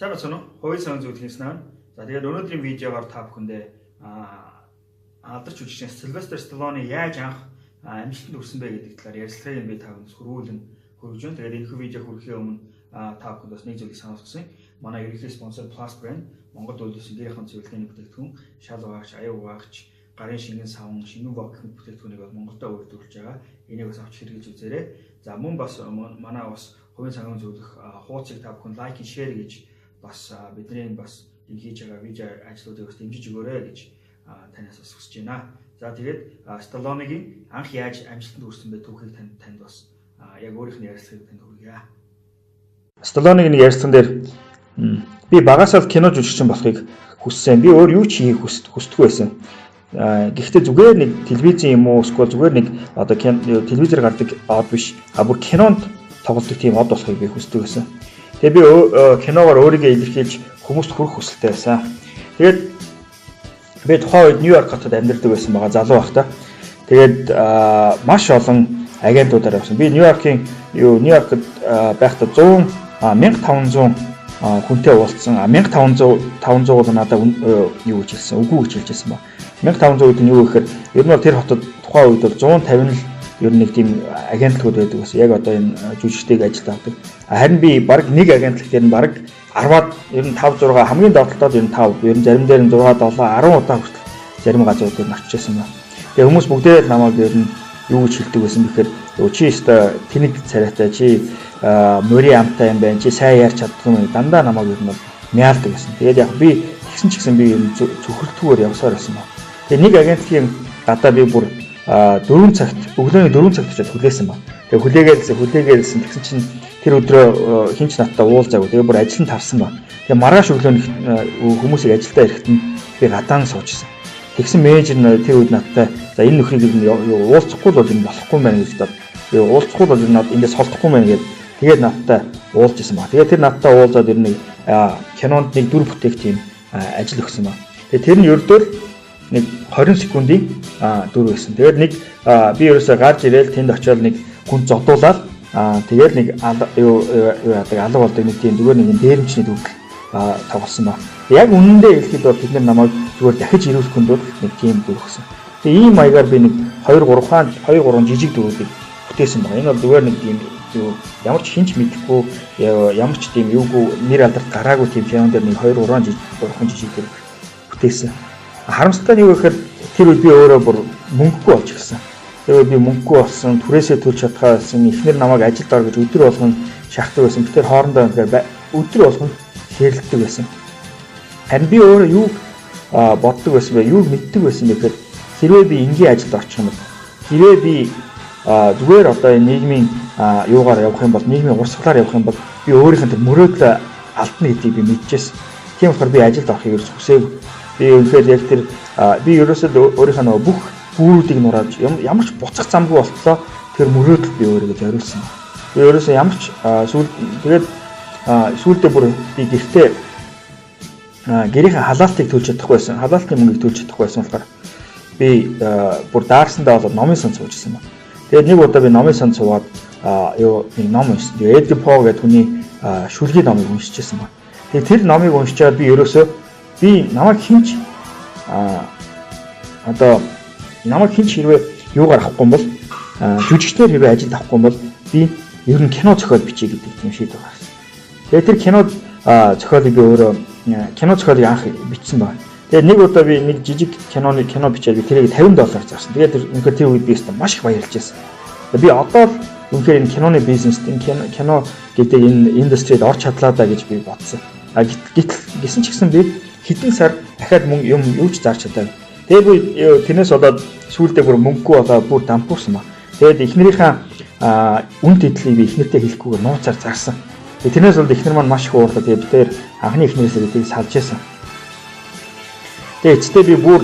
Сайн байна уу? Хувийн сан зүйлхийнсэн аа. За тэгээд өнөөдрийн видеогоор та бүхэндээ алдарч жүжигчин Силвестор Сталлоне яаж анх амжилтанд хүрсэн бэ гэдэг талаар ярилцлагыг би та бүхэнд хүргүүлэн хүргэж байна. Тэгээд энэ видео хүрэхээ өмнө та бүхэнд бас нэг зүйлийг сануулсан. Манай ерөнхий спонсор Plus Brand Монгол үйлдвэрийн гэрийн зөвлөлийн бүтээгдэхүүн, шал угаагч, аяа угаагч, гарын шингэн савн, шингэн бок гэх бүтээгдэхүүнийг бол Монголдо үйлдвэрлэж байгаа. Энийг бас авч хэрэглэж үзээрэй. За мөн бас манай бас хувийн сангийн зөвлөх хуудсыг та бүхэн лайк, шеэр гэж бас бидний бас энэ хийж байгаа видео ажлуудыг бас дэмжиж өгөөрэй гэж танаас бас хүсэж байна. За тэгээд Сталлонегийн анх яаж амжилтанд хүрсэн бэ түүхийг танд бас яг өөрийнх нь ярилцлагыг танд хүргье. Сталлонегийн ярилцсан дээр би багасаа кино жүжигчин болохыг хүссэн. Би өөр юу ч хийх хүсдэггүй байсан. Гэхдээ зүгээр нэг телевизэн юм уу эсвэл зүгээр нэг одоо телевизээр гардаг од биш. Бүр кинонд тоглодог тийм од болохыг би хүсдэг байсан. Тэгээ би киногоор өөрийгөө илэрхийлж хүмүүст хүрэх хүсэлтэй байсан. Тэгээд би тухайн үед Нью-Йорк хотод амьдардаг байсан байгаа залуу байхдаа. Тэгээд маш олон агентуудаар явсан. Би Нью-Йоркд байхдаа 1500 хүнтэй уулзсан. 1500 бол надад юу гэж хэлсэн, үгүй гэж хэлжсэн ба. 1500 үед нь юу гэхээр ер нь тэр хотод тухайн үед бол 150 л ер нь нэг тийм агентлагууд байдаг байсан. Яг одоо энэ жүжигчдийг ажилд авдаг. Харин би баг нэг агентлаг дээр нь баг 10-аад ер нь 5 6 хамгийн доотлолтод ер нь 5 ер нь зарим дээр нь 6 7 10 удаа хүртэл зарим газрууд дээр очиж байсан байна. Тэгээ хүмүүс бүгдээ намайг ер нь юу гэж хэлдэг байсан бэхээр чи өстой тэнэг царайтай чи мөрийн амтай юм байна чи сайн ярьж чаддаг юм дандаа намайг ер нь мяалдаг гэсэн. Тэгээд яг би тэгсэн ч гэсэн би ер нь зөвхөлтгүйгээр явсаар байсан ба. Тэгээ нэг агентлагийн гадаа би бүр 4 цагт өглөөний 4 цагт очиад хүлээсэн ба. Тэгээ хүлээгээдсэн тэгсэн чинь тэр өдрөө хинч надтай уулзаагүй. Тэгээ бүр ажил нь тарсан ба. Тэгээ маргааш өглөөний хүмүүсийг ажилдаа ирэхэд нь би гадаан суужсэн. Тэгсэн менежер нь тэр үед надтай за энэ нөхрийг уулзахгүй бол энэ болохгүй юм байна гэж бодоод уулзахгүй бол энэ эндээс холдохгүй юм байна гэж тэгээд надтай уулзсан ба. Тэгээ тэр надтай уулзаад ер нь кинонд нэг 4 бүтээх тийм ажил өгсөн ба. Тэгээ тэр нь ердөө нэг 20 секундын дүр байсан. Тэгээд нэг би ерөөсөө гарч ирээл тэнд очиод нэг хүн зодуулаад тэгээд нэг юу яадаг алга болдог нэг тийм зүгээр нэг дээрэмчний дүртэл тоглосон ба. Яг үнэндээ хэлэхэд бол бид намайг зүгээр дахиж ирүүлэх хүнд бол нэг тийм дүр өгсөн. Тэгээ ийм маягаар би нэг 2 3 жижиг дүрүүдийг бүтээсэн байна. Энэ бол зүгээр нэг тийм ямар ч хинч мэдэхгүй ямар ч тийм юугүй нэр алдарт гараагүй тийм кинон дээр нэг 2 3 жижиг дүр бүтээсэн. Харамсалтай нь юу гэхээр тэр үед би өөрөө бүр мөнгөгүй болж гисэн. Тэгээд би мөнгөгүй болсон, түрээсээ төлж чадхаасан, эхнэр намайг ажилд ор гэж өдөр болгон шахдаг байсан. Би тэр хоорондоо тэгэхээр өдөр болгон хэрэлддэг байсан. Харин би өөрөө юу боддог байсан бэ? Юу мэддэг байсан бэ гэхээр хэрвээ би энгийн ажилд орчих юм бол хэрвээ би зүгээр одоо нийгмийн юугаар явах юм бол нийгмийн урсгалаар явах юм бол би өөрийнх нь тэр мөрөөдөл алдна гэдгийг би мэдчихсэн. Тийм болохоор би ажилд орохыг ерөөс хүсээгүй. Би үнэхээр яг тэр би ерөөсөө өөрийнхөө нөгөө бүх бүрүүдийг нурааж ямар ч буцах замгүй болтлоо тэр мөрөөдөл би өөрийгөө зориулсан. Би ерөөсөө ямар ч сүүлдээ бүр би гэртээ гэрийнхээ халаалтыг төлж чадахгүй байсан. Халаалтын мөнгийг төлж чадахгүй байсан болохоор би бүр даарсандаа болоод номын сан суужсэн байна. Тэгээд нэг удаа би номын сан суугаад нэг ном уншсан. Тэгээд Эд По гэдэг хүний шүлгийн номыг уншижсэн байна. Тэгээд тэр номыг уншичаад би ерөөсөө би намайг хинч хэрвээ юугаар авахгүй бол жүжигчдээр хэрвээ ажилд авахгүй бол би ер нь кино зохиол бичиж гэдэг юм шийдвэр гаргасан. Тэгээд тэр кинод зохиолыг би өөрөө кино зохиолыг анх бичсэн байна. Тэгээд нэг удаа би нэг жижиг кино бичээд би тэрийг $50 зарсан. Тэгээд үнэхээр тэр үед би өөртөө маш их баярлж байсан. Би одоо л үнэхээр энэ киноны бизнест энэ кино гэдэг энэ индустрид орч чадлаа да гэж би бодсон. Гисэн ч гэсэн би хэдэн сар дахиад юм юу ч зарч чадаа. Тэгээд би тэрнээс болоод сүүлдээ бүр мөнгөгүй болоод бүр дампуурсан ба. Тэгээд эхнэрийнхээ үн тэтлийг би эхнэртэй хэлэхгүйгээр нууцаар зарсан. Тэрнээс болоод эхнэр маань маш их уурлаа. Тэгээд тэр анхны эхнэрээсээ тийг салж байсан. Тэгээд эцэстээ би бүр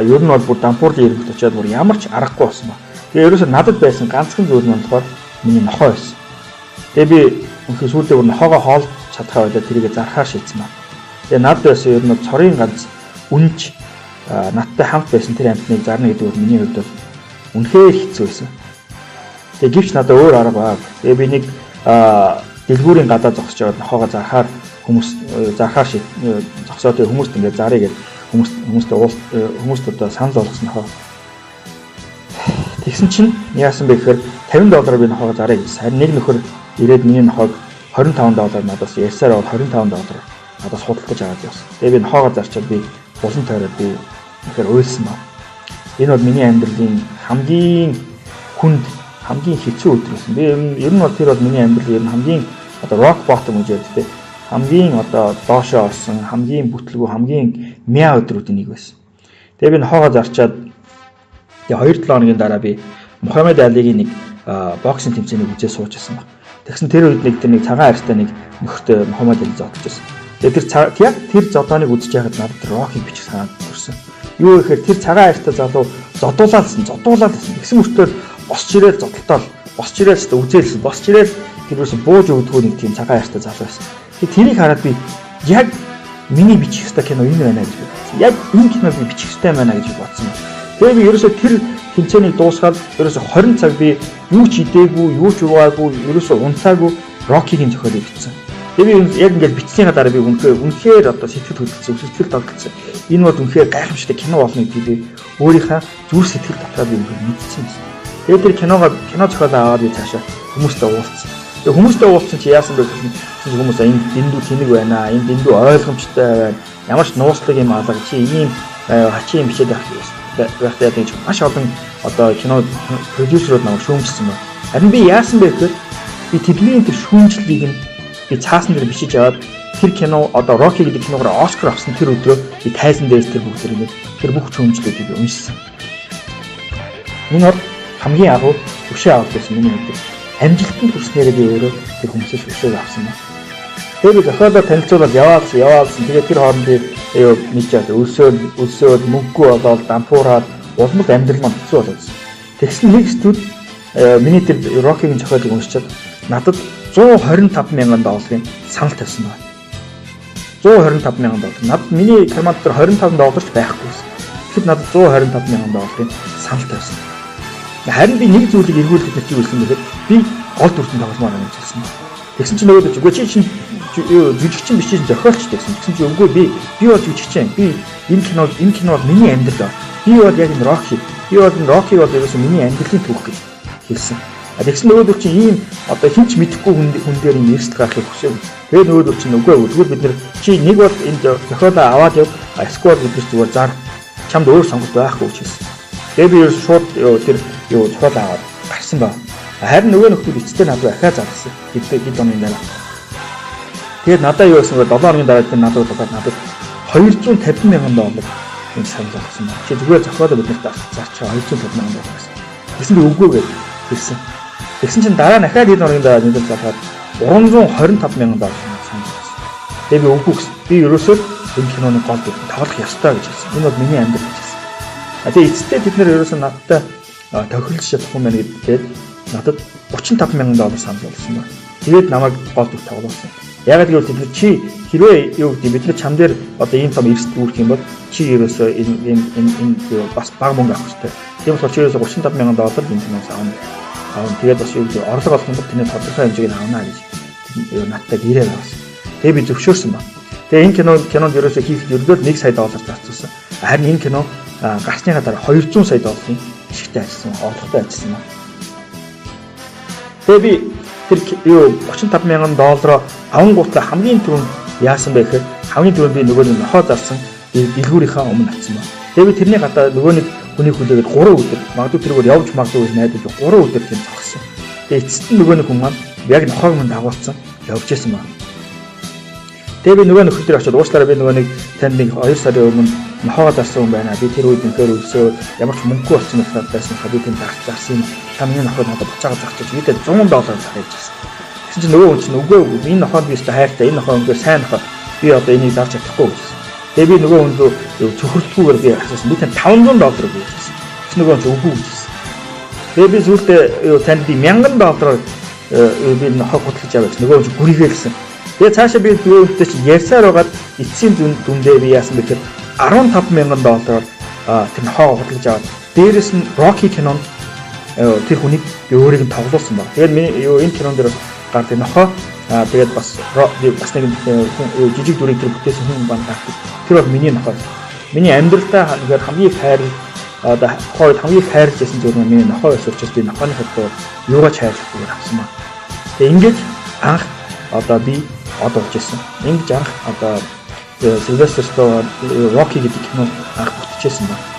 ер нь бол бүр дампуурлын ирэхэд очиад бүр ямар ч аргагүй болсон ба. Тэгээд ерөөсөө надад байсан ганцхан зүйл нь болохоор миний нохоо байсан. Тэгээд би үнэхээр сүүлдээ бүр нохоогоо хоолж чадхаа байлаа тэрийг зархаар шийдсэн ба. Тэгээ над байсан ер нь цорын ганц үнж надтай хамт байсан тэр амьтныг зарна гэдэг нь миний хувьд бол үнэхээр хэцүү байсан. Тэгээ гэвч надад өөр арга баг. Тэгээ би нэг дэлгүүрийн гадаа зогсож яваад нохоогоо зархаар хүмүүс зархаар зогсоо тэг хүмүүст ингээд зарыг гээд хүмүүст одоо санал болгосон нохоо. Тэгсэн чинь яасан бэ гэхээр $50 би нохоогоо зарыг гэсэн. Харин нэг нөхөр ирээд миний нохоог $25 надаас ярьсаар бол $25 надаас худалдаж аваад явсан. Тэгээ би нохоогоо зарчаад би булан тойроод би тэгэхээр уйлсан ба. Энэ бол миний амьдралын хамгийн хүнд хамгийн хэцүү өдөр байсан. Би ер нь бол тэр бол миний амьдрал ер нь хамгийн одоо rock bottom гэж ярьдаг. Хамгийн одоо доошоо орсон, хамгийн бүтлгүй, хамгийн мяа өдрүүдийн нэг байсан. Тэгээ би нохоогоо зарчаад тэгээ 2-7 хоногийн дараа би Мухаммед Алигийн нэг боксинг тэмцээнийг үзээ сууж байсан баг. Тэгсэн тэр үед нэг цагаан арьстай нэг нөхөртэй Мухаммед Али зодож байсан. Тэгээ тэр зодооныг үзэж байхад надад рокийг бичих санаад төрсөн. Юу гэхээр тэр цагаан арьстай залуу зодуулаад байсан. Тэгсэн мөртөө босч ирээл зодтолтол, босч ирээл үзээлсэн, босч ирээл тэрөөс бууж өгдөгөө нэг тийм цагаан арьстай залуу байсан. Тэрийг хараад би яг миний бичих ёстой кино энэ байна гэж бодсон. Яг энэ киног би бичих ёстой байна гэж бодсон. Тэгээ би ерөөсөө тэр тэмцээнийг дуусгаад ерөөсөө 20 цаг би юу ч идээгүй, юу ч уугаагүй, ерөөсөө унтаагүй Рокигийн зохиолыг бичсэн. Тэгээ би яг ингээд бичсэнийхаа дараа би үнэхээр одоо сэтгэл хөдлөлтсөн, сэтгэл тогтолцсон. Энэ бол үнэхээр гайхамшигтай кино болно гэдгийг би өөрийнхөө зүрх сэтгэл дотроо би мэдсэн юм. Тэгээ тэр кино зохиолоо аваад би цаашаа хүмүүстэй уулзсан. Тэгээ хүмүүстэй уулзсан чи яасан бэ гэхээр хүмүүс энэ дэндүү тэнэг байна, энэ дэндүү ойлгомжтой байна. Ямар ч нууцлаг юм алга чи ийм хачийн бичээд байхдаа гэж маш олон одоо кино продюсерууд намайг шүүмжсэн байна. Харин би яасан бэ гэхээр би тэдний тэр шүүмжлэлийг нь би цаасан дээр бичиж аваад тэр кино одоо Rocky гэдэг киногоор Оскар авсан тэр өдрөө би тайзан дээрс тэр бүгдийг тэр бүх шүүмжлэлүүдийг уншсан. Энэ бол хамгийн агуу өшөө авах гэсэн миний хувьд амжилтанд хүрснээрээ би өөрөө тэр хүмүүсээс өшөөг авсан байна. Тэгээ би зохиолоо танилцуулаад яваалсан. Тэгээ тэр хооронд нэг жаа өлсөөд мөнгөгүй болоод дампуураад улмал амьдрал маань хэцүү болчихсон. Тэгсэн нэг студ миний тэр Rocky-гийн зохиолыг уншичаад надад $125,000 санал тавьсан байна. $125,000. Надад миний карманд тэр $25 ч байхгүй байсан. Тэгэхэд надад $125,000 санал тавьсан. Харин би нэг зүйлийг эргүүлэхэд нэг юу хэлсэн бэхээр би гол дүртэн тогломоор байна гэж хэлсэн. Тэгсэн чинь нөгөөд үгүй чи чинь жүжигчин биш чинь зохиолч гэсэн. Тэгсэн чинь үгүй би бол жүжигчин. Би энэ кино бол миний амьдрал. Би бол яг энэ Rocky. Би бол энэ Rocky бол ерөөсөө миний амьдралын түүх гэж хэлсэн. Тэгсэн нөгөөд чинь ийм одоо хинч мэдэхгүй хүн дээр ийм эрсдэл гарахыг хүсэв. Тэгээ нөгөөд чинь үгүй тэгвэл бид нар чи нэг бол энэ зохиолоо аваад яв. Эсвэл бид зүгээр зар чамд өөр сонголт байхгүй гэж хэлсэн. Тэгээ би ерөөсөө шууд тэр зохиолоо аваад гарсан ба. Харин нөгөө нөхдөд эцтэй надад ахаа зарсан. Хэд оны дараа. Тэгээд надад юу гэсэн бэ? 7 хоногийн дараа тэр надад $250,000 энэ санал болгосон байна. Чи зүгээр зохиолоо биднэрт зарчаа $250,000 гэсэн. Тэгсэн би үгүй гэж хэлсэн. Тэгсэн чинь дараа нь ахаад хэд хоногийн дараа мэдээлэл залгаад $325,000 санал болгосон. Тэгээд би үгүй гэсэн. Би ерөөсөө энэ киноны гол дүртэн тоглох ёстой гэж хэлсэн. Энэ бол миний амьдрал гэж хэлсэн. Тэгээд эцэстээ бид нэр ерөөсөө надтай тохирлж чадахгүй юм байна гэдгээд надад $35,000 санал болсон байна. Тэгээд намайг гол дүр тоглуулсан. Яг л гэвэл бид чи хэрвээ юу гэдэг бид нар чам дээр одоо ийм том эрсдэл үүрэх юм бол чи ерөөсөө энэ бас бага мөнгө авах хэрэгтэй. Тийм болохоор чи ерөөсөө $35,000 энэ киноос авна. Тэгээд бас юу гэдэг орлого олох юм бол тэний тодорхой хэмжээг авна гэж надтай гэрээ авсан. Тэгээд би зөвшөөрсөн ба. Тэгээд энэ кинонд ерөөсөө хийхэд ердөө $1 сая зарцуулсан. Харин энэ кино гарсныхаа дараа $200 сая ашигтай ажилласан, орлоготой ажилласан ба. Тэгээд би тэр $35,000 авангуутлаа хамгийн түрүүнд яасан бэ гэхээр хамгийн түрүүнд би нөгөө нэг нохоо зарсан дэлгүүрийнхаа өмнө атсан ба. Тэгээд би тэрний гадаа нөгөө нэг хүний хүлээгээд 3 өдөр магадгүй тэргээр явж магадгүй гэж найдаж 3 өдөр тийм зогссон. Тэгээд эцэст нь нөгөө нэг хүн маань яг нохоог мань дагуулсан явж исэн ба. Тэгээд би нөгөө нөхөр дээр очиод уучлаарай би нөгөө нэг танд нэг 2 сарын өмнө нохоогоо зарсан хүн байна. Би тэр үед үнэхээр өлсөө ямар ч мөнгөгүй болсон байсан би тийм зарсан. Та миний нохоо надад буцаага зарчих видээ $100 зарах гэсэн. Тэгсэн чинь нөгөө хүн чинь үгүй энэ нохоод би өөртөө хайртай энэ нохоо үнэхээр сайн нохоо. Би одоо энийг зарж чадахгүй гэсэн. Тэгээд би нөгөө хүндөө цөхрөлтгүйгээр би асуусан. Би танд $500 өгье гэсэн. Тэгсэн нөгөө хүн үгүй гэж хэлсэн. Тэгээд би зүйлдээ танд би $1,000 би нохоо гутлаж аваад нөгөө хүн гүрийгэлсэн. Тэгээд цаашаа би нөгөө хүнтэй чинь ярьсаар байгаад эцсийн дүндээ би яасан бэ гэхээр $15,000 тэр нохоо гутлаж аваад дээрэс нь Rocky кинонд тэр хүнийг би өөрийг нь тоглуулсан баг. Тэгээд энэ кинон дээр гардаг нохоо Тэгээд бас нэг жижиг дүрийн тэр бүтээсэн хүн байна гэх. Тэр бол миний нохой. Миний амьдралдаа ингээд хамгийн хайр одоо хойд хамгийн хайрлаж байсан зүйл нь миний нохой ус учраас би нохойны хөдөө юугаач хайрлахгүй авсан маа. Тэгээд ингэж анх одоо би болж ирсэн. Ингэж анх одоо Силвестор Сталлоне Rocky гэдэг кино анх бүтчихсэн байна.